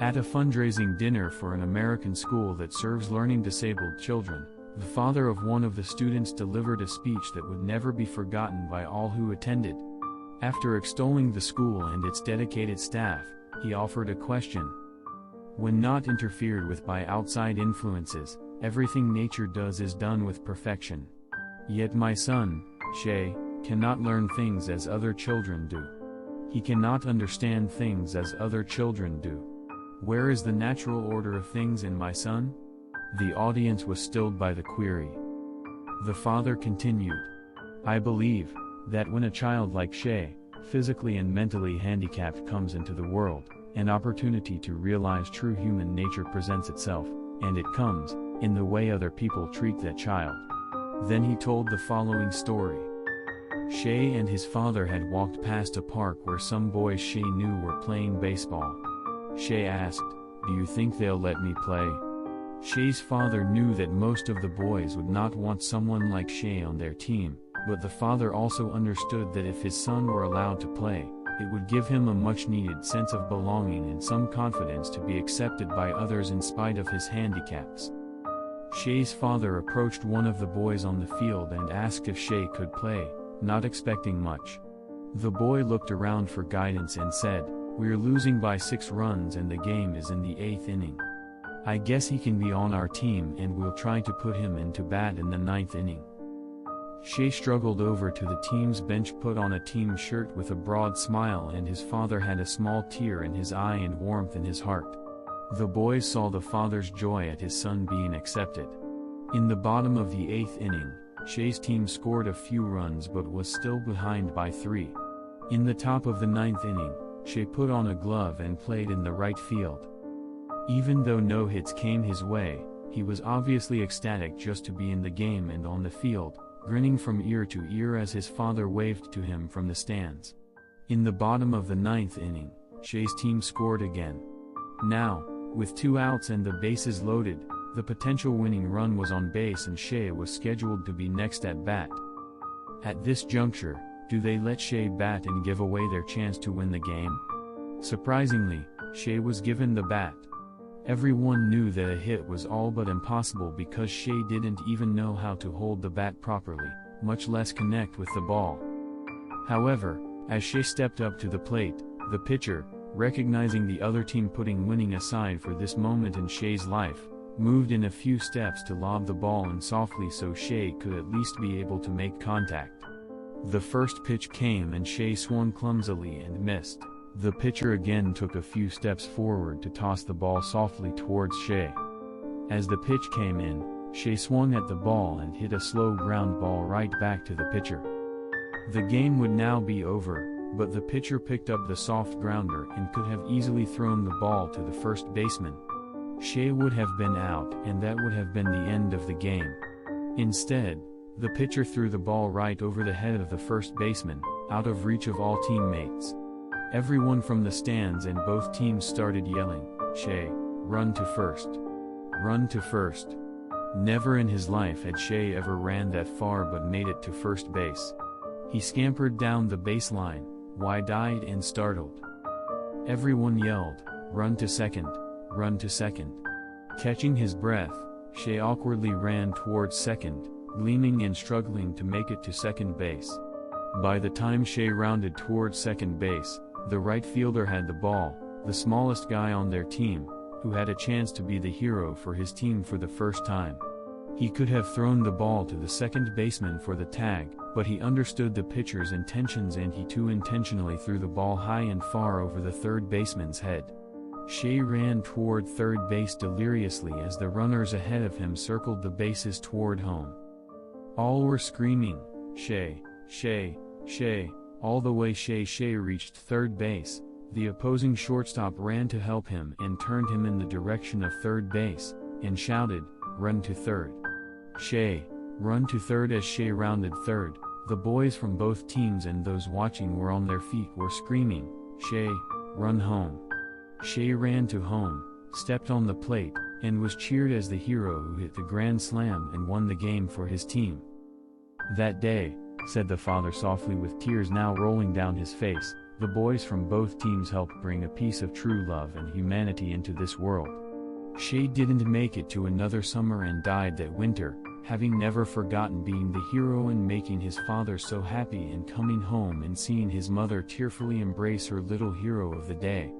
At a fundraising dinner for an American school that serves learning disabled children, the father of one of the students delivered a speech that would never be forgotten by all who attended. After extolling the school and its dedicated staff, he offered a question. When not interfered with by outside influences, everything nature does is done with perfection. Yet my son, Shay, cannot learn things as other children do. He cannot understand things as other children do. Where is the natural order of things in my son? The audience was stilled by the query. The father continued. I believe that when a child like Shay, physically and mentally handicapped, comes into the world, an opportunity to realize true human nature presents itself, and it comes in the way other people treat that child. Then he told the following story. Shay and his father had walked past a park where some boys Shay knew were playing baseball. Shay asked, "Do you think they'll let me play?" Shay's father knew that most of the boys would not want someone like Shay on their team, but the father also understood that if his son were allowed to play, it would give him a much-needed sense of belonging and some confidence to be accepted by others in spite of his handicaps. Shay's father approached one of the boys on the field and asked if Shay could play, not expecting much. The boy looked around for guidance and said, "We're losing by 6 runs and the game is in the 8th inning. I guess he can be on our team and we'll try to put him into bat in the 9th inning." Shay struggled over to the team's bench, put on a team shirt with a broad smile, and his father had a small tear in his eye and warmth in his heart. The boys saw the father's joy at his son being accepted. In the bottom of the 8th inning, Shay's team scored a few runs but was still behind by 3. In the top of the 9th inning, Shay put on a glove and played in the right field. Even though no hits came his way, he was obviously ecstatic just to be in the game and on the field, grinning from ear to ear as his father waved to him from the stands. In the bottom of the 9th inning, Shay's team scored again. Now, with 2 outs and the bases loaded, the potential winning run was on base and Shay was scheduled to be next at bat. At this juncture, do they let Shay bat and give away their chance to win the game? Surprisingly, Shay was given the bat. Everyone knew that a hit was all but impossible because Shay didn't even know how to hold the bat properly, much less connect with the ball. However, as Shay stepped up to the plate, the pitcher, recognizing the other team putting winning aside for this moment in Shay's life, moved in a few steps to lob the ball in softly so Shay could at least be able to make contact. The first pitch came and Shay swung clumsily and missed. The pitcher again took a few steps forward to toss the ball softly towards Shay. As the pitch came in, Shay swung at the ball and hit a slow ground ball right back to the pitcher. The game would now be over, but the pitcher picked up the soft grounder and could have easily thrown the ball to the first baseman. Shay would have been out and that would have been the end of the game. Instead, the pitcher threw the ball right over the head of the first baseman, out of reach of all teammates. Everyone from the stands and both teams started yelling, "Shay, run to first! Run to first!" Never in his life had Shay ever ran that far but made it to first base. He scampered down the baseline, wide-eyed and startled. Everyone yelled, "Run to second! Run to second!" Catching his breath, Shay awkwardly ran towards second, gleaming and struggling to make it to second base. By the time Shay rounded towards second base, the right fielder had the ball, the smallest guy on their team, who had a chance to be the hero for his team for the first time. He could have thrown the ball to the second baseman for the tag, but he understood the pitcher's intentions and he too intentionally threw the ball high and far over the third baseman's head. Shay ran toward third base deliriously as the runners ahead of him circled the bases toward home. All were screaming, "Shay, Shay, Shay," all the way Shay reached third base. The opposing shortstop ran to help him and turned him in the direction of third base, and shouted, "Run to third! Shay, run to third!" As Shay rounded third, the boys from both teams and those watching were on their feet were screaming, "Shay, run home!" Shay ran to home, stepped on the plate, and was cheered as the hero who hit the grand slam and won the game for his team. "That day," said the father softly with tears now rolling down his face, The boys from both teams helped bring a piece of true love and humanity into this world. Shay didn't make it to another summer and died that winter, having never forgotten being the hero and making his father so happy and coming home and seeing his mother tearfully embrace her little hero of the day.